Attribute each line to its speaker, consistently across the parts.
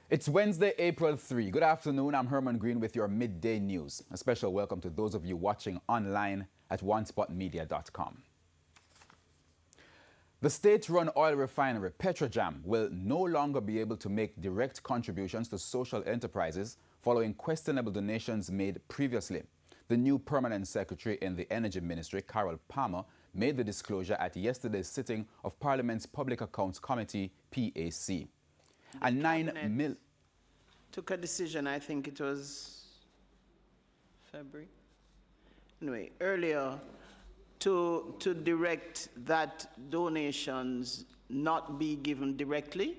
Speaker 1: It's Wednesday, April 3. Good afternoon. I'm Herman Green with your midday news. A special welcome to those of you watching online at onespotmedia.com. The state-run oil refinery PETROJAM will no longer be able to make direct contributions to social enterprises following questionable donations made previously. The new permanent secretary in the Energy Ministry, Carol Palmer, made the disclosure at yesterday's sitting of Parliament's Public Accounts Committee, PAC. And
Speaker 2: took a decision, I think it was February, anyway, earlier, to direct that donations not be given directly,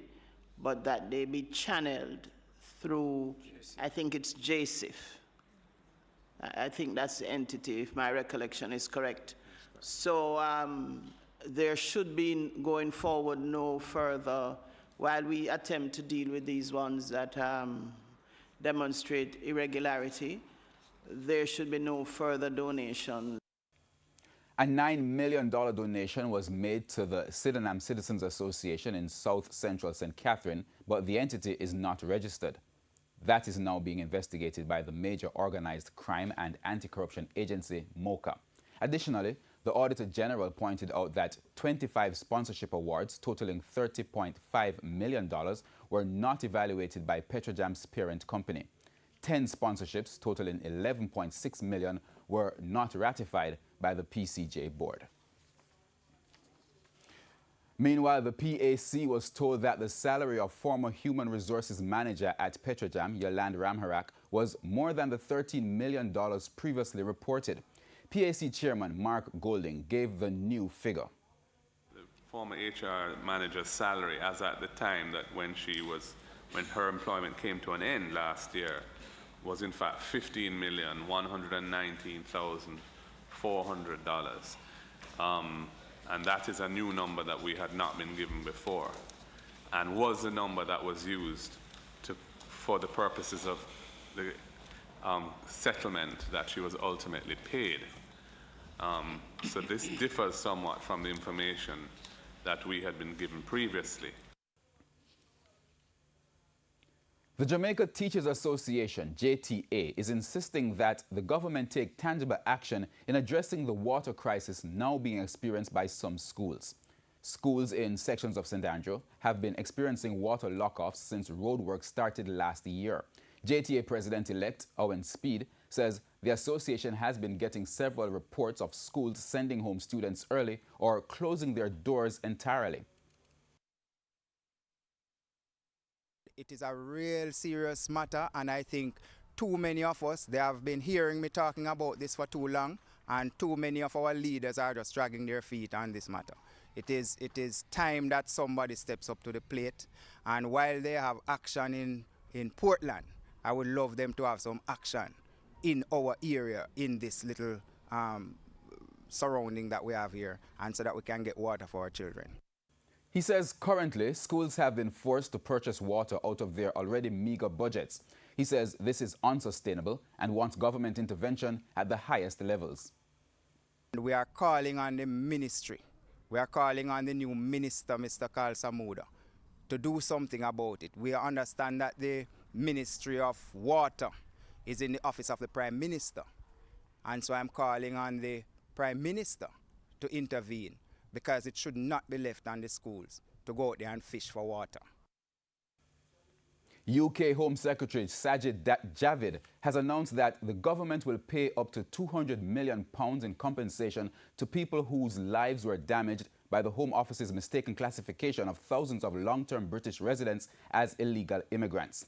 Speaker 2: but that they be channeled through, I think it's JSIF. I think that's the entity, if my recollection is correct. So there should be, going forward, no further, while we attempt to deal with these ones that demonstrate irregularity, there should be no further donations.
Speaker 1: A $9 million donation was made to the Sydenham Citizens Association in South Central St. Catherine, but the entity is not registered. That is now being investigated by the major organized crime and anti-corruption agency, MOCA. Additionally, the Auditor General pointed out that 25 sponsorship awards totaling $30.5 million were not evaluated by PETROJAM's parent company. 10 sponsorships totaling $11.6 million were not ratified by the PCJ board. Meanwhile, the PAC was told that the salary of former human resources manager at PETROJAM, Yolande Ramharak, was more than the $13 million previously reported. PAC Chairman Mark Golding gave the new figure.
Speaker 3: The former HR manager's salary, as at the time that when her employment came to an end last year, was in fact $15,119,400. And that is a new number that we had not been given before, and was the number that was used for the purposes of the settlement that she was ultimately paid. So this differs somewhat from the information that we had been given previously.
Speaker 1: The Jamaica Teachers Association, JTA, is insisting that the government take tangible action in addressing the water crisis now being experienced by some schools. Schools in sections of St. Andrew have been experiencing water lockoffs since roadwork started last year. JTA President-elect Owen Speed says the association has been getting several reports of schools sending home students early or closing their doors entirely.
Speaker 4: It is a real serious matter, and I think too many of us, they have been hearing me talking about this for too long, and too many of our leaders are just dragging their feet on this matter. It is time that somebody steps up to the plate, and while they have action in Portland, I would love them to have some action in our area, in this little surrounding that we have here, and so that we can get water for our children.
Speaker 1: He says currently schools have been forced to purchase water out of their already meager budgets. He says this is unsustainable and wants government intervention at the highest levels.
Speaker 4: We are calling on the ministry. We are calling on the new minister, Mr. Carl Samuda, to do something about it. We understand that the Ministry of Water is in the office of the Prime Minister. And so I'm calling on the Prime Minister to intervene, because it should not be left on the schools to go out there and fish for water.
Speaker 1: UK Home Secretary Sajid Javid has announced that the government will pay up to £200 million in compensation to people whose lives were damaged by the Home Office's mistaken classification of thousands of long-term British residents as illegal immigrants.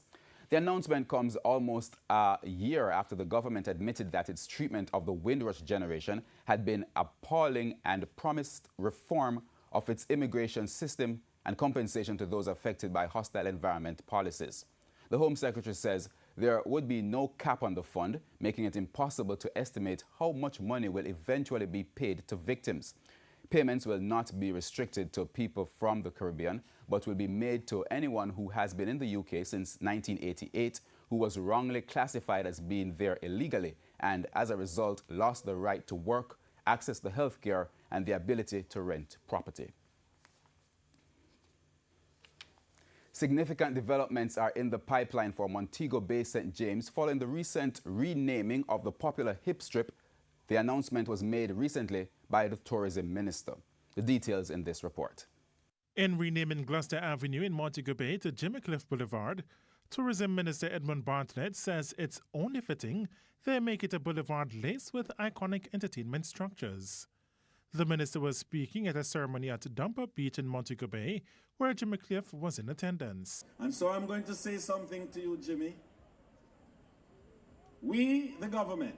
Speaker 1: The announcement comes almost a year after the government admitted that its treatment of the Windrush generation had been appalling and promised reform of its immigration system and compensation to those affected by hostile environment policies. The Home Secretary says there would be no cap on the fund, making it impossible to estimate how much money will eventually be paid to victims. Payments will not be restricted to people from the Caribbean, but will be made to anyone who has been in the UK since 1988, who was wrongly classified as being there illegally and as a result lost the right to work, access to health care and the ability to rent property. Significant developments are in the pipeline for Montego Bay St. James following the recent renaming of the popular hip strip. The announcement was made recently by the tourism minister. The details in this report.
Speaker 5: In renaming Gloucester Avenue in Montego Bay to Jamaica Boulevard, Tourism Minister Edmund Bartlett says it's only fitting they make it a boulevard laced with iconic entertainment structures. The minister was speaking at a ceremony at Dumper Beach in Montego Bay, where Jimmy Cliff was in attendance.
Speaker 6: And so I'm going to say something to you, Jimmy. We, the government,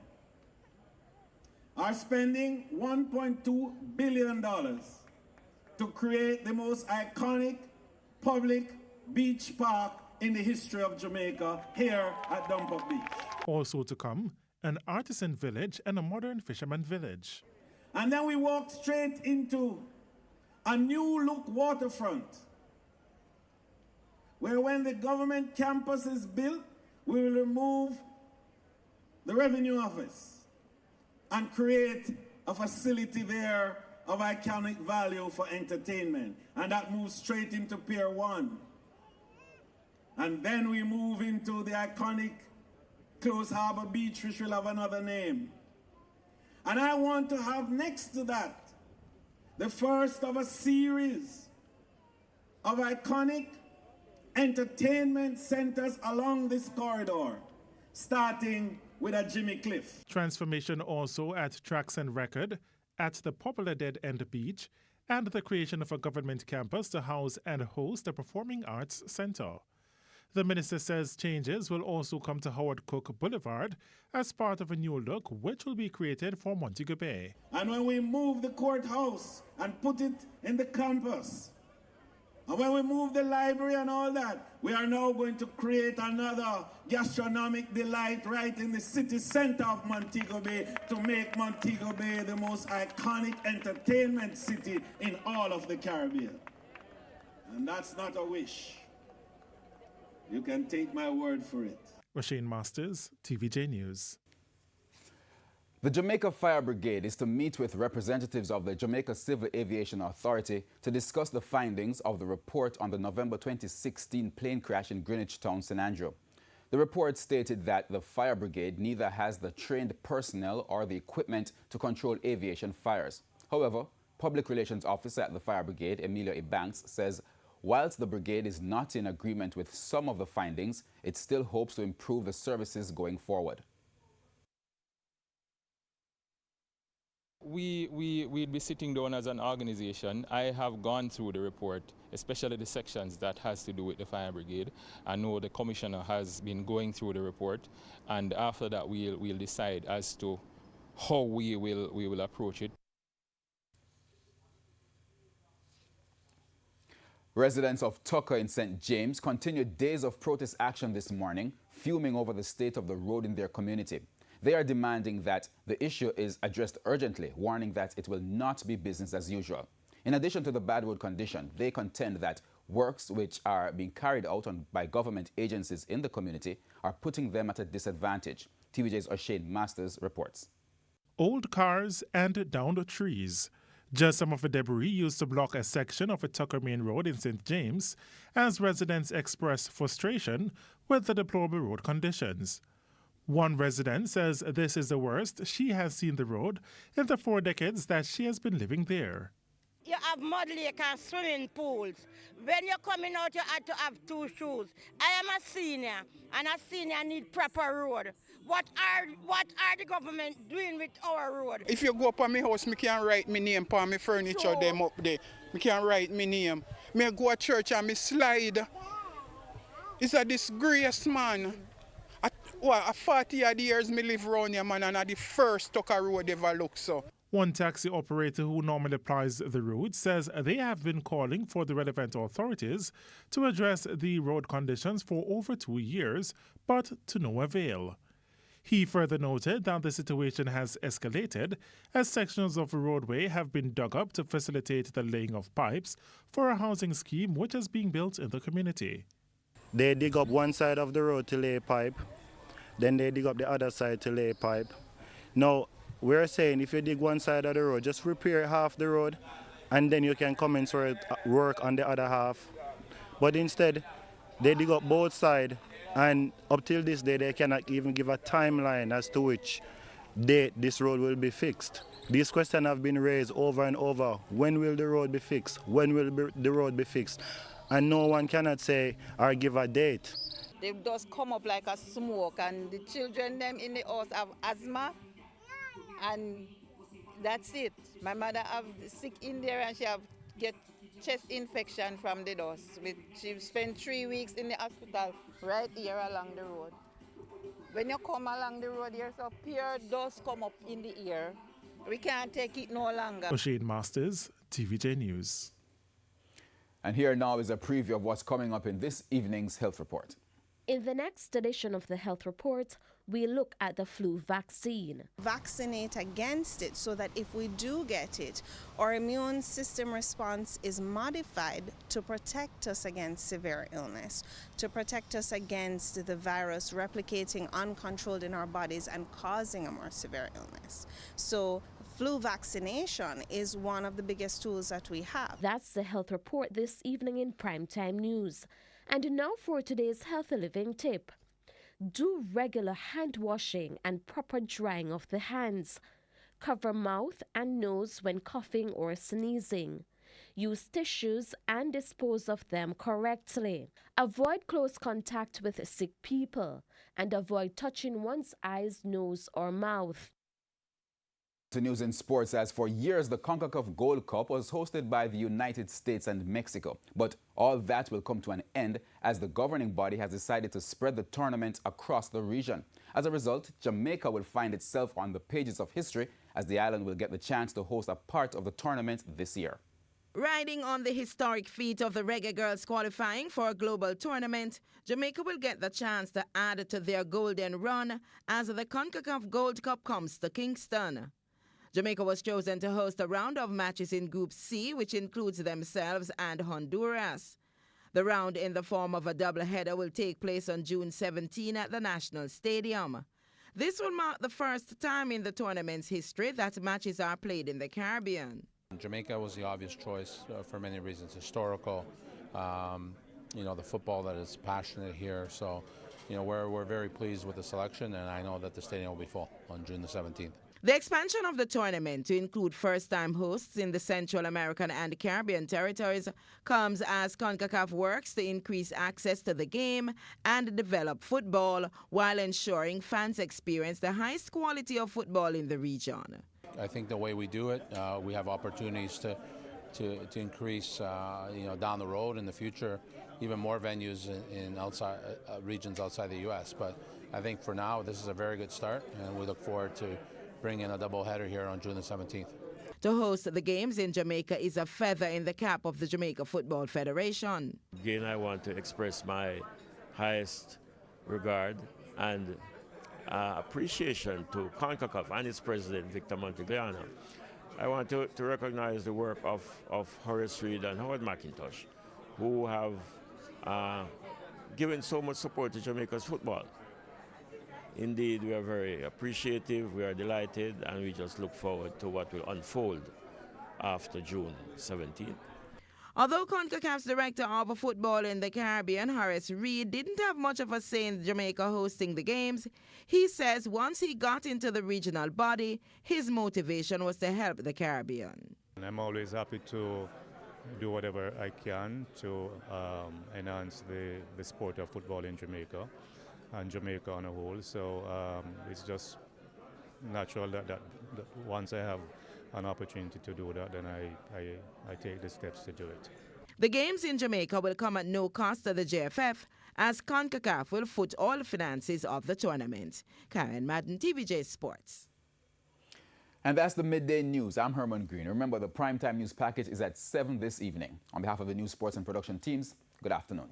Speaker 6: are spending $1.2 billion to create the most iconic public beach park in the history of Jamaica here at Dumper Beach.
Speaker 5: Also to come, an artisan village and a modern fisherman village.
Speaker 6: And then we walk straight into a new look waterfront, where when the government campus is built, we will remove the revenue office and create a facility there of iconic value for entertainment. And that moves straight into Pier 1. And then we move into the iconic Close Harbor Beach, which will have another name. And I want to have next to that the first of a series of iconic entertainment centers along this corridor, starting with a Jimmy Cliff.
Speaker 5: Transformation also at Tracks and Record, at the popular Dead End Beach, and the creation of a government campus to house and host a performing arts center. The minister says changes will also come to Howard Cook Boulevard as part of a new look which will be created for Montego Bay.
Speaker 6: And when we move the courthouse and put it in the campus, and when we move the library and all that, we are now going to create another gastronomic delight right in the city center of Montego Bay to make Montego Bay the most iconic entertainment city in all of the Caribbean. And that's not a wish. You can take my word for it.
Speaker 5: Rasheen Masters, TVJ News.
Speaker 1: The Jamaica Fire Brigade is to meet with representatives of the Jamaica Civil Aviation Authority to discuss the findings of the report on the November 2016 plane crash in Greenwich Town, St. Andrew. The report stated that the fire brigade neither has the trained personnel or the equipment to control aviation fires. However, Public Relations Officer at the Fire Brigade, Emilio Ebanks, says whilst the brigade is not in agreement with some of the findings, it still hopes to improve the services going forward.
Speaker 7: We'd be sitting down as an organization. I have gone through the report, especially the sections that has to do with the fire brigade. I know the commissioner has been going through the report, and after that we'll decide as to how we will approach it.
Speaker 1: Residents of Tucker in St. James continued days of protest action this morning, fuming over the state of the road in their community. They are demanding that the issue is addressed urgently, warning that it will not be business as usual. In addition to the bad road condition, they contend that works which are being carried out by government agencies in the community are putting them at a disadvantage. TVJ's O'Shane Masters reports.
Speaker 5: Old cars and downed trees. Just some of the debris used to block a section of a Tucker Main Road in St. James as residents express frustration with the deplorable road conditions. One resident says this is the worst she has seen the road in the 4 decades that she has been living there.
Speaker 8: You have mud lake and swimming pools. When you're coming out, you have to have 2 shoes. I am a senior, and a senior need proper road. What are the government doing with our road?
Speaker 9: If you go up on my house, I can write my name on my furniture them up there. I can write my name. I go to church and I slide. It's a disgrace, man. A 40 odd years me live around here, man, and I the first Tucker road ever look so.
Speaker 5: One taxi operator who normally plies the route says they have been calling for the relevant authorities to address the road conditions for over 2 years, but to no avail. He further noted that the situation has escalated as sections of the roadway have been dug up to facilitate the laying of pipes for a housing scheme which is being built in the community.
Speaker 10: They dig up one side of the road to lay pipe, then they dig up the other side to lay pipe. Now, we're saying if you dig one side of the road, just repair half the road, and then you can commence work on the other half. But instead, They dig up both sides, and up till this day, they cannot even give a timeline as to which date this road will be fixed. These questions have been raised over and over. When will the road be fixed? When will the road be fixed? And no one cannot say or give a date.
Speaker 11: They just come up like a smoke, and the children them in the house have asthma, and that's it. My mother have sick in there, and she have get chest infection from the dust. She spent 3 weeks in the hospital right here along the road. When you come along the road here, so pure dust come up in the ear. We can't take it no longer.
Speaker 5: O'Shane Masters, TVJ News.
Speaker 1: And here now is a preview of what's coming up in this evening's health report.
Speaker 12: In the next edition of the health report, we look at the flu vaccine.
Speaker 13: Vaccinate against it so that if we do get it, our immune system response is modified to protect us against severe illness, to protect us against the virus replicating uncontrolled in our bodies and causing a more severe illness. So flu vaccination is one of the biggest tools that we have.
Speaker 12: That's the health report this evening in Primetime News. And now for today's healthy living tip. Do regular hand washing and proper drying of the hands. Cover mouth and nose when coughing or sneezing. Use tissues and dispose of them correctly. Avoid close contact with sick people and avoid touching one's eyes, nose, or mouth.
Speaker 1: To news in sports, as for years the CONCACAF Gold Cup was hosted by the United States and Mexico. But all that will come to an end as the governing body has decided to spread the tournament across the region. As a result, Jamaica will find itself on the pages of history as the island will get the chance to host a part of the tournament this year.
Speaker 14: Riding on the historic feat of the Reggae Girls qualifying for a global tournament, Jamaica will get the chance to add to their golden run as the CONCACAF Gold Cup comes to Kingston. Jamaica was chosen to host a round of matches in Group C, which includes themselves and Honduras. The round in the form of a doubleheader will take place on June 17 at the National Stadium. This will mark the first time in the tournament's history that matches are played in the Caribbean.
Speaker 15: Jamaica was the obvious choice for many reasons. Historical, the football that is passionate here. So, we're very pleased with the selection, and I know that the stadium will be full on June the 17th.
Speaker 14: The expansion of the tournament to include first-time hosts in the Central American and Caribbean territories comes as CONCACAF works to increase access to the game and develop football while ensuring fans experience the highest quality of football in the region.
Speaker 15: I think the way we do it, we have opportunities to increase, down the road in the future, even more venues in outside regions outside the U.S. But I think for now, this is a very good start, and we look forward to bring in a doubleheader here on June the 17th.
Speaker 14: To host the games in Jamaica is a feather in the cap of the Jamaica Football Federation.
Speaker 16: Again, I want to express my highest regard and appreciation to CONCACAF and its president, Victor Montego. I want to recognize the work of Horace Reed and Howard McIntosh, who have given so much support to Jamaica's football. Indeed, we are very appreciative, we are delighted, and we just look forward to what will unfold after June 17th.
Speaker 14: Although CONCACAF's director of football in the Caribbean, Horace Reed, didn't have much of a say in Jamaica hosting the games, he says once he got into the regional body, his motivation was to help the Caribbean.
Speaker 17: I'm always happy to do whatever I can to enhance the sport of football in Jamaica and Jamaica on a whole. So it's just natural that once I have an opportunity to do that, then I take the steps to do it.
Speaker 14: The games in Jamaica will come at no cost to the JFF, as CONCACAF will foot all the finances of the tournament. Karen Madden, TVJ Sports.
Speaker 1: And that's the Midday News. I'm Herman Green. Remember, the Primetime News package is at 7 this evening. On behalf of the News, Sports and Production teams, good afternoon.